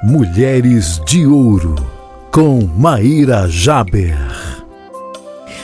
Mulheres de Ouro, com Maíra Jaber.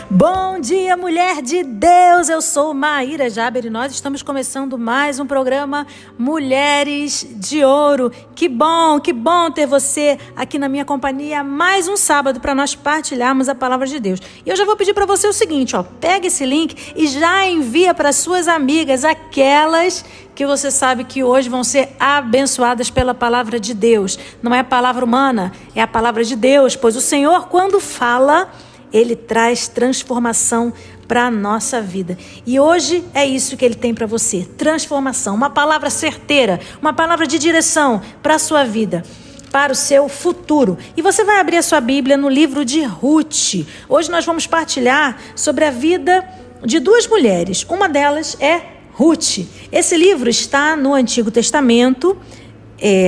Bom dia, mulher de Deus! Eu sou Maíra Jaber e nós estamos começando mais um programa Mulheres de Ouro. Que bom ter você aqui na minha companhia mais um sábado para nós partilharmos a palavra de Deus. E eu já vou pedir para você o seguinte, pega esse link e já envia para suas amigas, aquelas que você sabe que hoje vão ser abençoadas pela palavra de Deus. Não é a palavra humana, é a palavra de Deus, pois o Senhor, quando fala, Ele traz transformação para a nossa vida. E hoje é isso que Ele tem para você, transformação, uma palavra certeira, uma palavra de direção para a sua vida, para o seu futuro. E você vai abrir a sua Bíblia no livro de Ruth. Hoje nós vamos partilhar sobre a vida de duas mulheres. Uma delas é Ruth. Esse livro está no Antigo Testamento,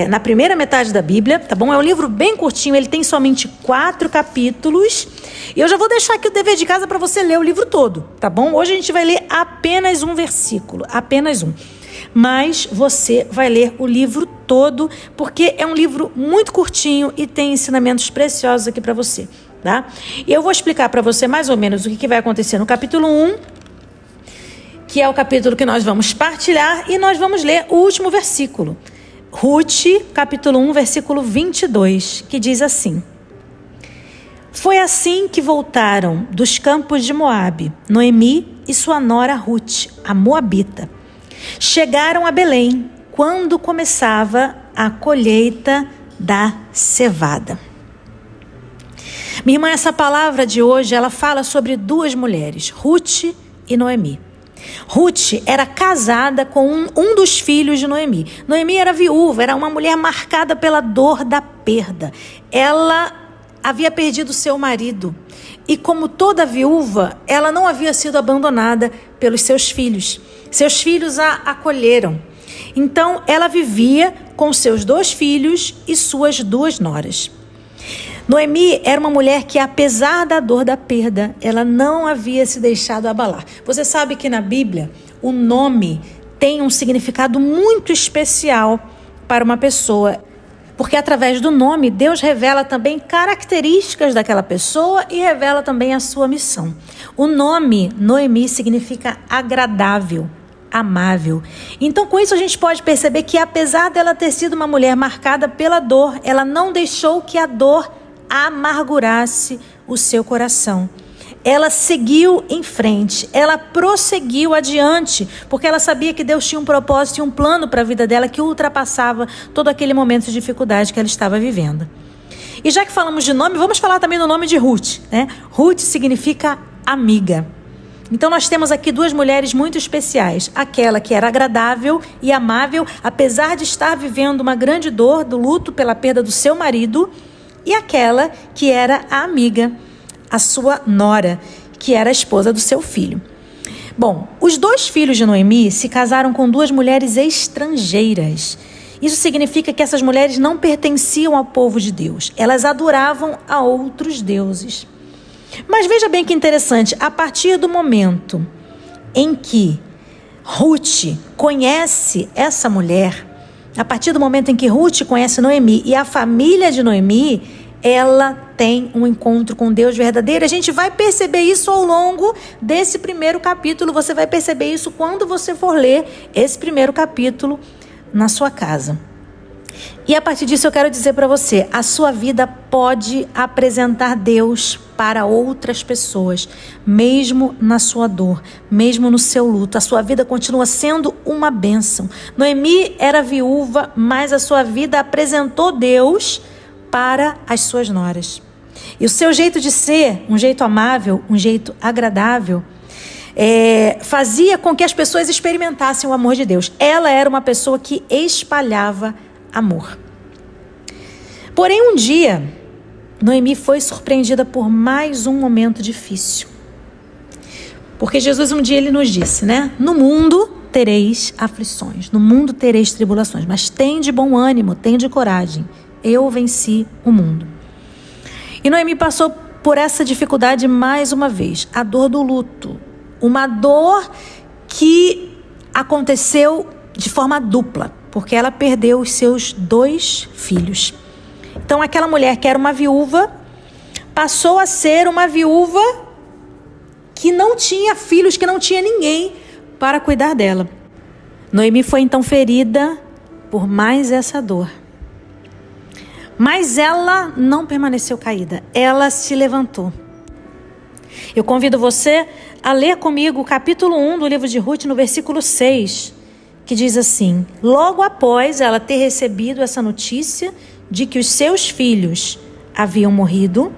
na primeira metade da Bíblia, tá bom? É um livro bem curtinho, ele tem somente 4 capítulos. E eu já vou deixar aqui o dever de casa para você ler o livro todo, tá bom? Hoje a gente vai ler apenas um versículo, apenas um. Mas você vai ler o livro todo, porque é um livro muito curtinho e tem ensinamentos preciosos aqui para você, tá? E eu vou explicar para você mais ou menos o que vai acontecer no capítulo 1, que é o capítulo que nós vamos partilhar, e nós vamos ler o último versículo. Ruth, capítulo 1, versículo 22, que diz assim: Foi assim que voltaram dos campos de Moabe, Noemi e sua nora Ruth, a moabita. Chegaram a Belém, quando começava a colheita da cevada. Minha irmã, essa palavra de hoje, ela fala sobre duas mulheres, Ruth e Noemi. Ruth era casada com um dos filhos de Noemi. Noemi era viúva, era uma mulher marcada pela dor da perda. Ela havia perdido seu marido e, como toda viúva, ela não havia sido abandonada pelos seus filhos. Seus filhos a acolheram. Então, ela vivia com seus 2 filhos e suas 2 noras. Noemi era uma mulher que, apesar da dor da perda, ela não havia se deixado abalar. Você sabe que na Bíblia o nome tem um significado muito especial para uma pessoa, porque através do nome Deus revela também características daquela pessoa e revela também a sua missão. O nome Noemi significa agradável, amável. Então, com isso a gente pode perceber que, apesar dela ter sido uma mulher marcada pela dor, ela não deixou que a dor amargurasse o seu coração. Ela seguiu em frente, ela prosseguiu adiante, porque ela sabia que Deus tinha um propósito e um plano para a vida dela que ultrapassava todo aquele momento de dificuldade que ela estava vivendo. E já que falamos de nome, vamos falar também do nome de Ruth, né? Ruth significa amiga. Então nós temos aqui duas mulheres muito especiais, aquela que era agradável e amável, apesar de estar vivendo uma grande dor do luto pela perda do seu marido, e aquela que era a amiga, a sua nora, que era a esposa do seu filho. Bom, os 2 filhos de Noemi se casaram com 2 mulheres estrangeiras. Isso significa que essas mulheres não pertenciam ao povo de Deus. Elas adoravam a outros deuses. Mas veja bem que interessante, a partir do momento em que Ruth conhece essa mulher, a partir do momento em que Ruth conhece Noemi e a família de Noemi, ela tem um encontro com Deus verdadeiro. A gente vai perceber isso ao longo desse primeiro capítulo. Você vai perceber isso quando você for ler esse primeiro capítulo na sua casa. E a partir disso eu quero dizer para você, a sua vida pode apresentar Deus para outras pessoas, mesmo na sua dor, mesmo no seu luto. A sua vida continua sendo uma bênção. Noemi era viúva, mas a sua vida apresentou Deus para as suas noras. E o seu jeito de ser, um jeito amável, um jeito agradável, fazia com que as pessoas experimentassem o amor de Deus. Ela era uma pessoa que espalhava amor. Porém, um dia, Noemi foi surpreendida por mais um momento difícil. Porque Jesus um dia ele nos disse, né? No mundo tereis aflições, no mundo tereis tribulações, mas tende bom ânimo, tende coragem. Eu venci o mundo. E Noemi passou por essa dificuldade mais uma vez, a dor do luto. Uma dor que aconteceu de forma dupla, porque ela perdeu os seus 2 filhos. Então aquela mulher que era uma viúva, passou a ser uma viúva que não tinha filhos, que não tinha ninguém para cuidar dela. Noemi foi então ferida por mais essa dor. Mas ela não permaneceu caída, ela se levantou. Eu convido você a ler comigo o capítulo 1 do livro de Ruth, no versículo 6, que diz assim: logo após ela ter recebido essa notícia de que os seus filhos haviam morrido,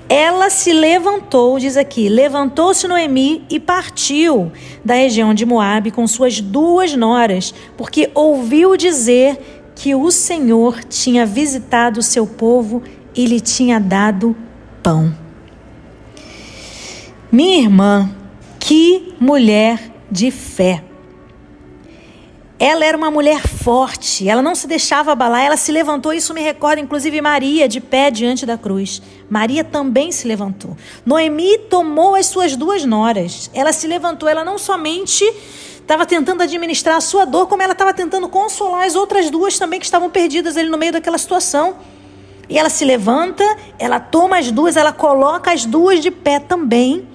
ela se levantou, diz aqui, levantou-se Noemi e partiu da região de Moabe com suas 2 noras, porque ouviu dizer que o Senhor tinha visitado o seu povo e lhe tinha dado pão. Minha irmã, que mulher de fé. Ela era uma mulher forte, ela não se deixava abalar, ela se levantou. Isso me recorda inclusive Maria de pé diante da cruz. Maria também se levantou. Noemi tomou as suas 2 noras, ela se levantou, ela não somente estava tentando administrar a sua dor, como ela estava tentando consolar as outras 2 também que estavam perdidas ali no meio daquela situação. E ela se levanta, ela toma as 2, ela coloca as 2 de pé também.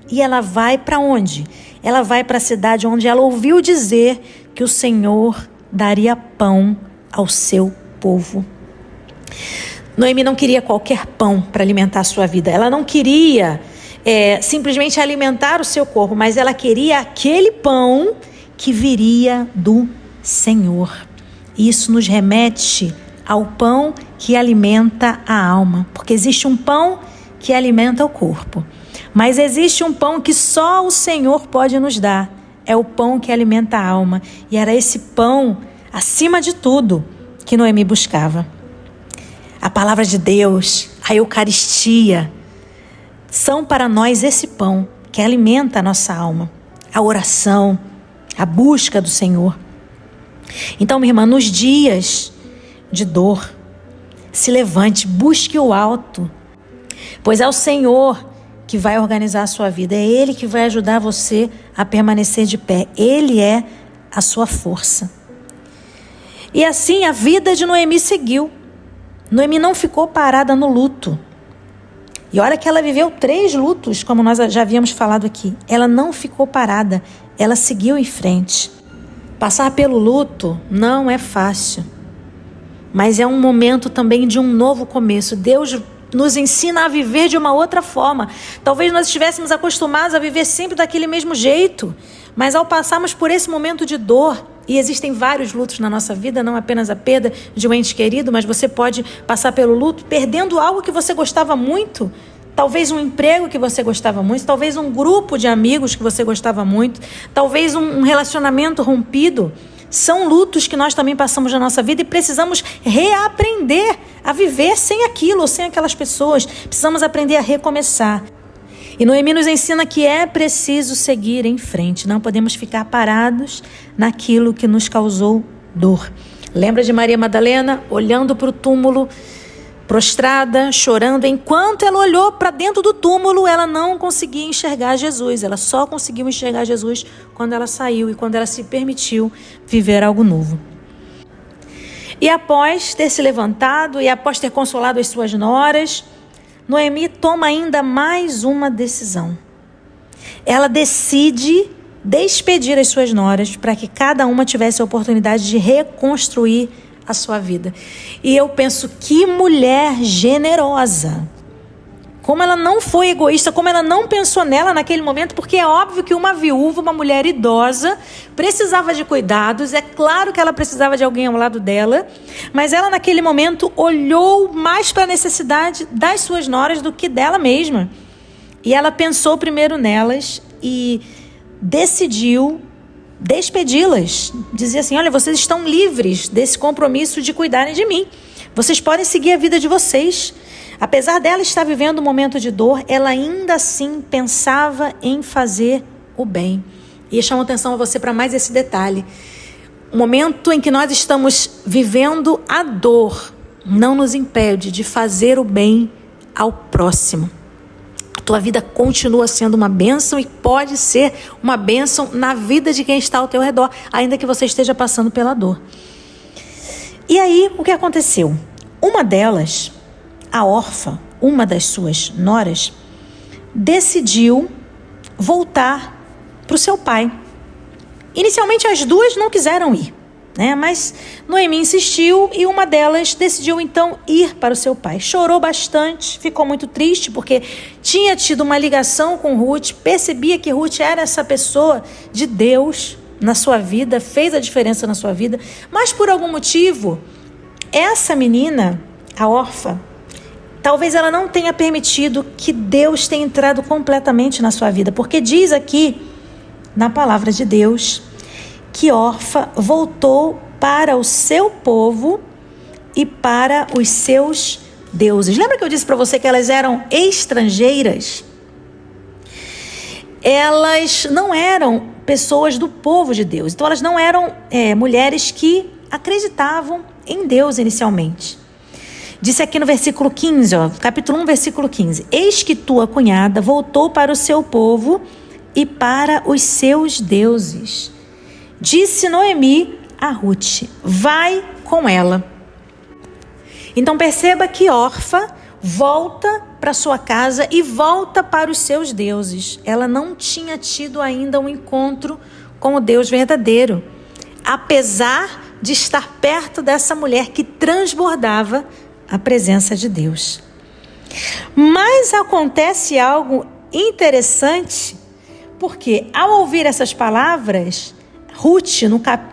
E ela vai para onde? Ela vai para a cidade onde ela ouviu dizer que o Senhor daria pão ao seu povo. Noemi não queria qualquer pão para alimentar a sua vida. Ela não queria simplesmente alimentar o seu corpo, mas ela queria aquele pão que viria do Senhor. Isso nos remete ao pão que alimenta a alma, porque existe um pão que alimenta o corpo, mas existe um pão que só o Senhor pode nos dar. É o pão que alimenta a alma. E era esse pão, acima de tudo, que Noemi buscava. A palavra de Deus, a Eucaristia, são para nós esse pão que alimenta a nossa alma. A oração, a busca do Senhor. Então, minha irmã, nos dias de dor, se levante, busque o alto, pois é o Senhor que vai organizar a sua vida. É Ele que vai ajudar você a permanecer de pé. Ele é a sua força. E assim a vida de Noemi seguiu. Noemi não ficou parada no luto. E olha que ela viveu 3 lutos, como nós já havíamos falado aqui. Ela não ficou parada, ela seguiu em frente. Passar pelo luto não é fácil, mas é um momento também de um novo começo. Deus nos ensina a viver de uma outra forma. Talvez nós estivéssemos acostumados a viver sempre daquele mesmo jeito, mas ao passarmos por esse momento de dor, e existem vários lutos na nossa vida, não apenas a perda de um ente querido, mas você pode passar pelo luto perdendo algo que você gostava muito, talvez um emprego que você gostava muito, talvez um grupo de amigos que você gostava muito, talvez um relacionamento rompido. São lutos que nós também passamos na nossa vida e precisamos reaprender a viver sem aquilo ou sem aquelas pessoas. Precisamos aprender a recomeçar. E Noemi nos ensina que é preciso seguir em frente. Não podemos ficar parados naquilo que nos causou dor. Lembra de Maria Madalena olhando para o túmulo, prostrada, chorando? Enquanto ela olhou para dentro do túmulo, ela não conseguia enxergar Jesus. Ela só conseguiu enxergar Jesus quando ela saiu e quando ela se permitiu viver algo novo. E após ter se levantado e após ter consolado as suas noras, Noemi toma ainda mais uma decisão. Ela decide despedir as suas noras para que cada uma tivesse a oportunidade de reconstruir a sua vida. E eu penso, que mulher generosa. Como ela não foi egoísta, como ela não pensou nela naquele momento, porque é óbvio que uma viúva, uma mulher idosa, precisava de cuidados, é claro que ela precisava de alguém ao lado dela, mas ela naquele momento olhou mais para a necessidade das suas noras do que dela mesma. E ela pensou primeiro nelas e decidiu despedi-las. Dizia assim: olha, vocês estão livres desse compromisso de cuidarem de mim. Vocês podem seguir a vida de vocês. Apesar dela estar vivendo um momento de dor, ela ainda assim pensava em fazer o bem. E eu chamo atenção a você para mais esse detalhe. O momento em que nós estamos vivendo a dor não nos impede de fazer o bem ao próximo. A tua vida continua sendo uma bênção e pode ser uma bênção na vida de quem está ao teu redor, ainda que você esteja passando pela dor. E aí, o que aconteceu? Uma delas, a Orfa, uma das suas noras, decidiu voltar para o seu pai. Inicialmente as duas não quiseram ir, né? Mas Noemi insistiu e uma delas decidiu então ir para o seu pai. Chorou bastante, ficou muito triste porque tinha tido uma ligação com Ruth, percebia que Ruth era essa pessoa de Deus na sua vida, fez a diferença na sua vida, mas por algum motivo, essa menina, a Orfa, talvez ela não tenha permitido que Deus tenha entrado completamente na sua vida, porque diz aqui na palavra de Deus que Orfa voltou para o seu povo e para os seus deuses. Lembra que eu disse para você que elas eram estrangeiras? Elas não eram pessoas do povo de Deus. Então elas não eram mulheres que acreditavam em Deus inicialmente. Disse aqui no versículo 15, capítulo 1, versículo 15. Eis que tua cunhada voltou para o seu povo e para os seus deuses. Disse Noemi a Ruth, vai com ela. Então perceba que Orfa volta para sua casa e volta para os seus deuses. Ela não tinha tido ainda um encontro com o Deus verdadeiro, apesar de estar perto dessa mulher que transbordava a presença de Deus. Mas acontece algo interessante, porque ao ouvir essas palavras, Ruth,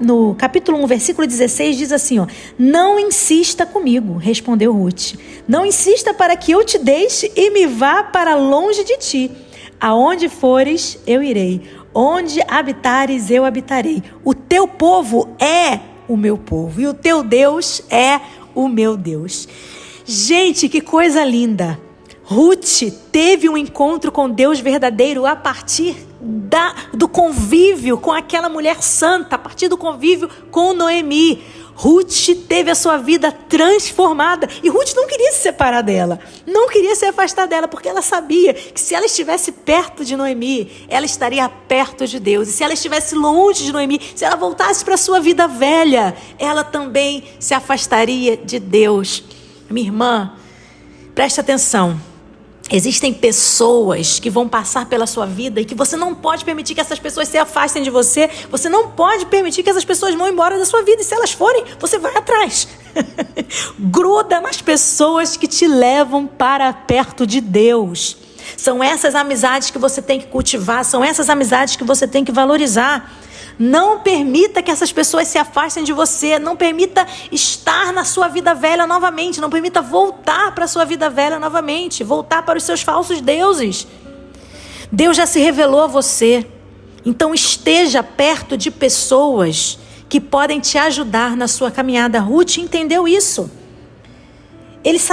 no capítulo 1, versículo 16, diz assim, não insista comigo, respondeu Ruth. Não insista para que eu te deixe e me vá para longe de ti. Aonde fores, eu irei. Onde habitares, eu habitarei. O teu povo é o meu povo e o teu Deus é o meu Deus. Gente, que coisa linda! Ruth teve um encontro com Deus verdadeiro a partir do convívio com aquela mulher santa, a partir do convívio com Noemi. Ruth teve a sua vida transformada e Ruth não queria se separar dela, não queria se afastar dela, porque ela sabia que se ela estivesse perto de Noemi, ela estaria perto de Deus. E se ela estivesse longe de Noemi, se ela voltasse para a sua vida velha, ela também se afastaria de Deus. Minha irmã, preste atenção. Existem pessoas que vão passar pela sua vida e que você não pode permitir que essas pessoas se afastem de você. Você não pode permitir que essas pessoas vão embora da sua vida. E se elas forem, você vai atrás. Gruda nas pessoas que te levam para perto de Deus. São essas amizades que você tem que cultivar. São essas amizades que você tem que valorizar. Não permita que essas pessoas se afastem de você. Não permita estar na sua vida velha novamente. Não permita voltar para a sua vida velha novamente. Voltar para os seus falsos deuses. Deus já se revelou a você. Então esteja perto de pessoas que podem te ajudar na sua caminhada. Ruth entendeu isso.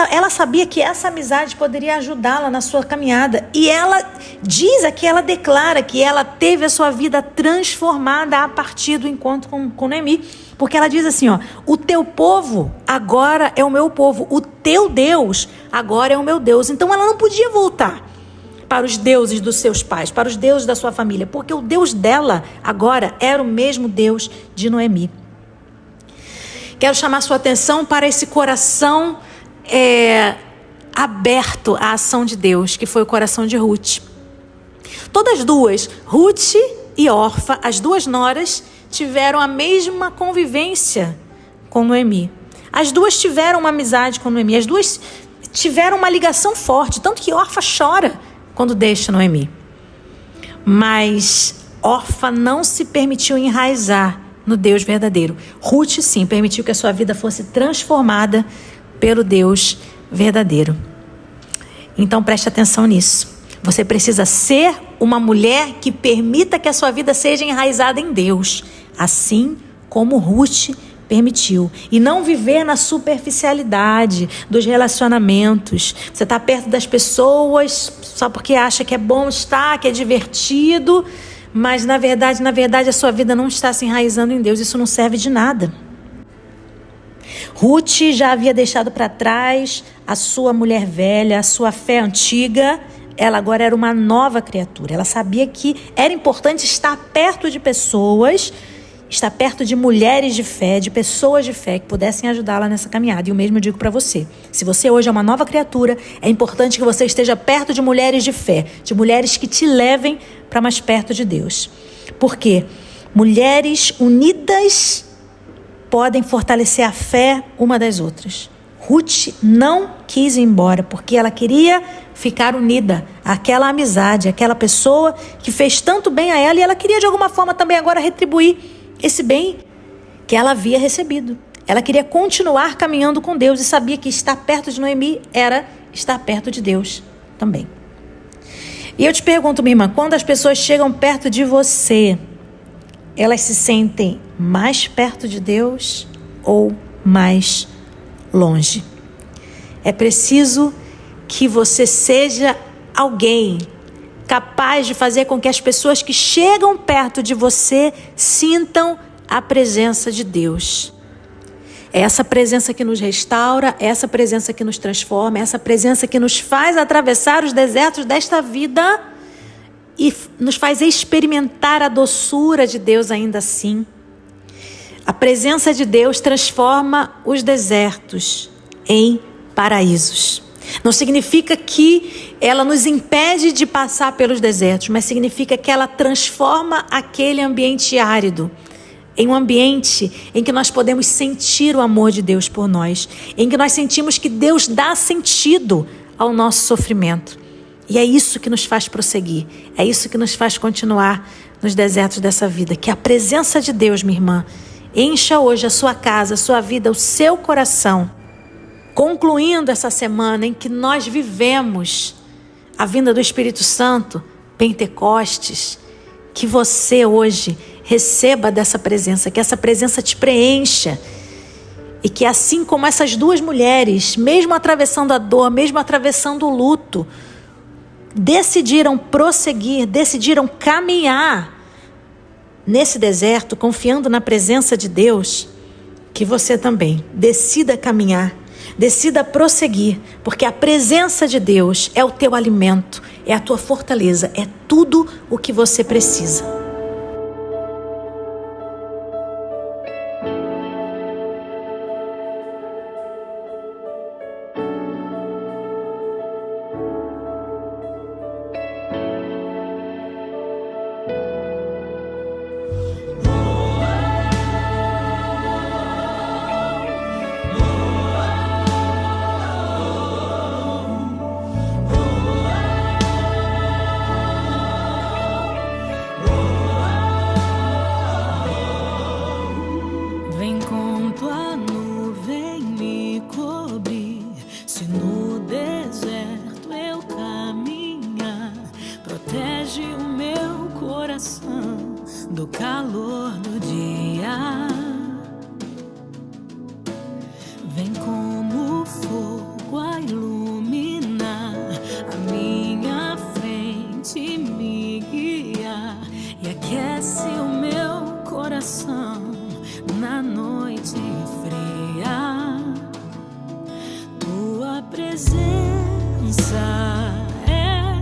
Ela sabia que essa amizade poderia ajudá-la na sua caminhada. E ela diz aqui, ela declara que ela teve a sua vida transformada a partir do encontro com Noemi. Porque ela diz assim, o teu povo agora é o meu povo. O teu Deus agora é o meu Deus. Então ela não podia voltar para os deuses dos seus pais, para os deuses da sua família. Porque o Deus dela agora era o mesmo Deus de Noemi. Quero chamar sua atenção para esse coração aberto à ação de Deus, que foi o coração de Ruth. Todas duas, Ruth e Orfa, as duas noras, tiveram a mesma convivência com Noemi. As duas tiveram uma amizade com Noemi, as duas tiveram uma ligação forte, tanto que Orfa chora quando deixa Noemi. Mas Orfa não se permitiu enraizar no Deus verdadeiro. Ruth, sim, permitiu que a sua vida fosse transformada pelo Deus verdadeiro. Então preste atenção nisso. Você precisa ser uma mulher que permita que a sua vida seja enraizada em Deus, assim como Ruth permitiu. E não viver na superficialidade dos relacionamentos. Você está perto das pessoas só porque acha que é bom estar, que é divertido, mas na verdade a sua vida não está se enraizando em Deus. Isso não serve de nada. Ruth já havia deixado para trás a sua mulher velha, a sua fé antiga. Ela agora era uma nova criatura. Ela sabia que era importante estar perto de pessoas estar perto de mulheres de fé, de pessoas de fé que pudessem ajudá-la nessa caminhada. E o mesmo eu digo para você. Se você hoje é uma nova criatura, é importante que você esteja perto de mulheres de fé, de mulheres que te levem para mais perto de Deus. Porque mulheres unidas podem fortalecer a fé uma das outras. Ruth não quis ir embora, porque ela queria ficar unida àquela amizade, àquela pessoa que fez tanto bem a ela, e ela queria de alguma forma também agora retribuir esse bem que ela havia recebido. Ela queria continuar caminhando com Deus e sabia que estar perto de Noemi era estar perto de Deus também. E eu te pergunto, minha irmã, quando as pessoas chegam perto de você, elas se sentem mais perto de Deus ou mais longe? É preciso que você seja alguém capaz de fazer com que as pessoas que chegam perto de você sintam a presença de Deus. É essa presença que nos restaura, é essa presença que nos transforma, é essa presença que nos faz atravessar os desertos desta vida e nos faz experimentar a doçura de Deus ainda assim. A presença de Deus transforma os desertos em paraísos. Não significa que ela nos impede de passar pelos desertos, mas significa que ela transforma aquele ambiente árido em um ambiente em que nós podemos sentir o amor de Deus por nós, em que nós sentimos que Deus dá sentido ao nosso sofrimento. E é isso que nos faz prosseguir, é isso que nos faz continuar nos desertos dessa vida. Que a presença de Deus, minha irmã, encha hoje a sua casa, a sua vida, o seu coração. Concluindo essa semana em que nós vivemos a vinda do Espírito Santo, Pentecostes, que você hoje receba dessa presença, que essa presença te preencha e que assim como essas duas mulheres, mesmo atravessando a dor, mesmo atravessando o luto, decidiram prosseguir, decidiram caminhar nesse deserto, confiando na presença de Deus, que você também decida caminhar, decida prosseguir, porque a presença de Deus é o teu alimento, é a tua fortaleza, é tudo o que você precisa. Do calor do dia, vem como fogo a iluminar a minha frente, me guiar e aquece o meu coração na noite fria. Tua presença é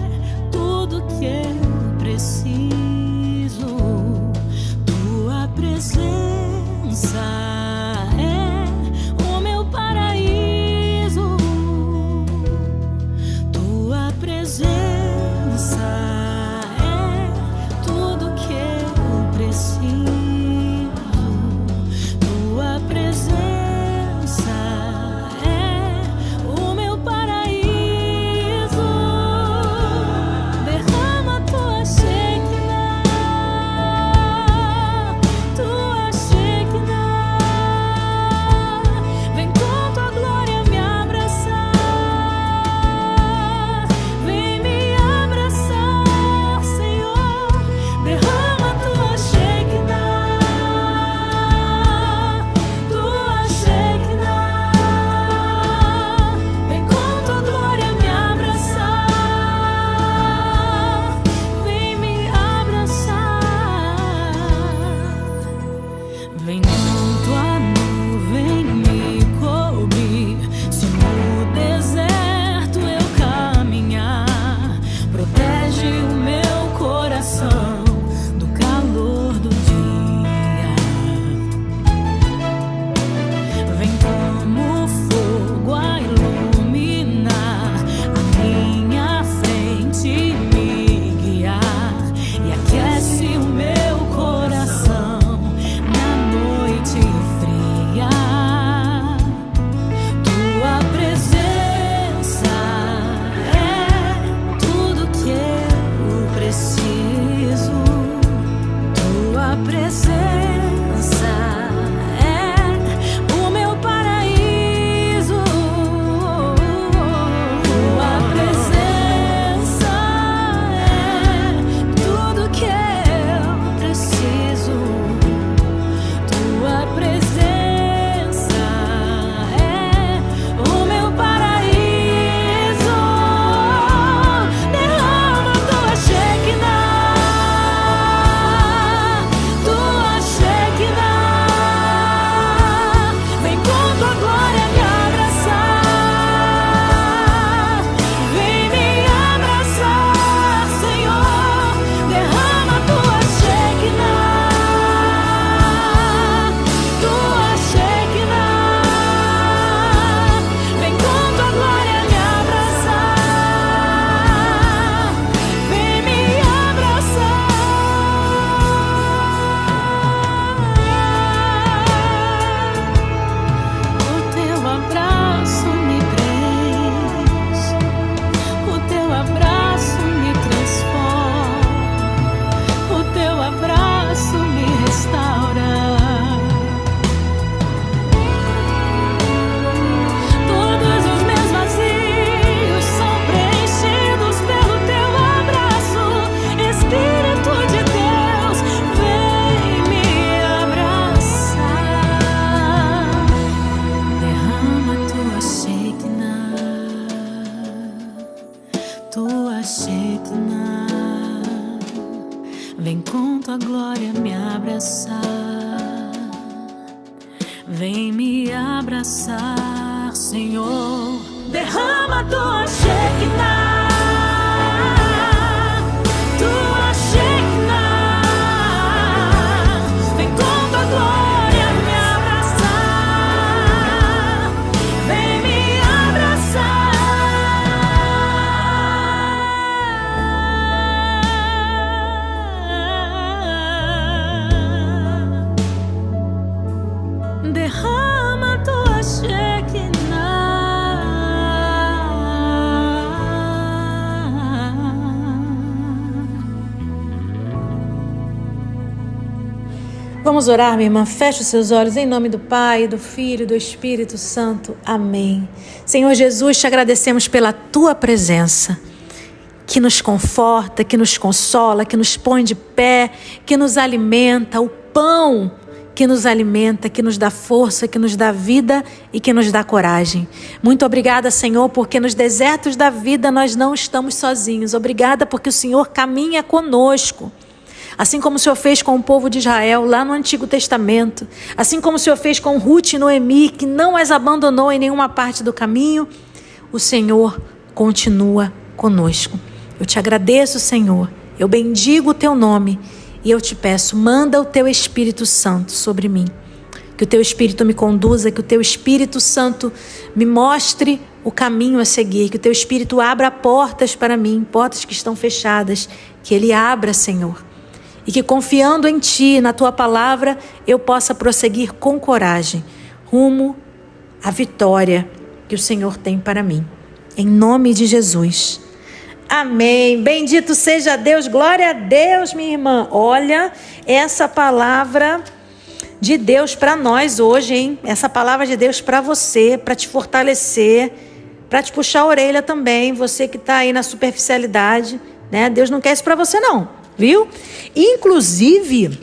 tudo que eu preciso. Presença é o meu paraíso. tua glória me abraçar. Vem me abraçar, Senhor. Derrama tua Shekinah, tua Shekinah. Vem com tua glória me abraçar. Vem me abraçar. Derrama tua Shekinah. Vamos orar, minha irmã? Feche os seus olhos em nome do Pai, do Filho e do Espírito Santo. Amém. Senhor Jesus, te agradecemos pela tua presença, que nos conforta, que nos consola, que nos põe de pé, que nos alimenta, o pão que nos alimenta, que nos dá força, que nos dá vida e que nos dá coragem. Muito obrigada, Senhor, porque nos desertos da vida nós não estamos sozinhos. Obrigada porque o Senhor caminha conosco. Assim como o Senhor fez com o povo de Israel lá no Antigo Testamento, assim como o Senhor fez com Ruth e Noemi, que não as abandonou em nenhuma parte do caminho, o Senhor continua conosco. Eu te agradeço, Senhor, eu bendigo o teu nome e eu te peço, manda o teu Espírito Santo sobre mim, que o teu Espírito me conduza, que o teu Espírito Santo me mostre o caminho a seguir, que o teu Espírito abra portas para mim, portas que estão fechadas, que ele abra, Senhor. E que confiando em Ti, na Tua palavra, eu possa prosseguir com coragem, rumo à vitória que o Senhor tem para mim. Em nome de Jesus. Amém. Bendito seja Deus. Glória a Deus, minha irmã. Olha, essa palavra de Deus para nós hoje, hein? Essa palavra de Deus para você, para te fortalecer, para te puxar a orelha também, você que está aí na superficialidade, né? Deus não quer isso para você, não. Viu? Inclusive,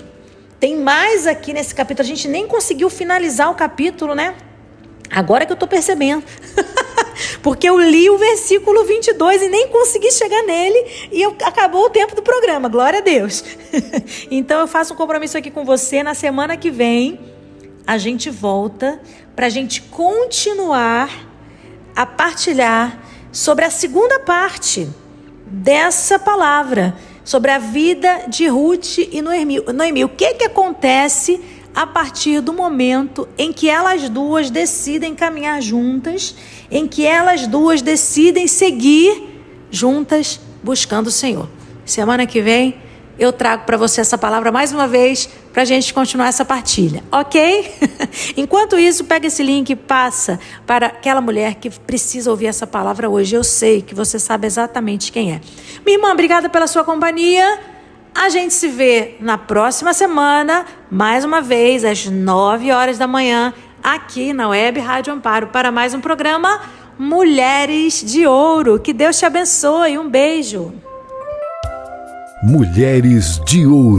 tem mais aqui nesse capítulo. A gente nem conseguiu finalizar o capítulo, né? Agora que eu tô percebendo. Porque eu li o versículo 22 e nem consegui chegar nele e acabou o tempo do programa. Glória a Deus. Então eu faço um compromisso aqui com você. Na semana que vem, a gente volta para a gente continuar a partilhar sobre a segunda parte dessa palavra, sobre a vida de Ruth e Noemi. O que acontece a partir do momento em que elas duas decidem caminhar juntas, em que elas duas decidem seguir juntas buscando o Senhor. Semana que vem eu trago para você essa palavra mais uma vez para a gente continuar essa partilha, ok? Enquanto isso, pega esse link e passa para aquela mulher que precisa ouvir essa palavra hoje. Eu sei que você sabe exatamente quem é. Minha irmã, obrigada pela sua companhia. A gente se vê na próxima semana, mais uma vez, às 9 horas da manhã, aqui na Web Rádio Amparo, para mais um programa Mulheres de Ouro. Que Deus te abençoe. Um beijo. Mulheres de Ouro.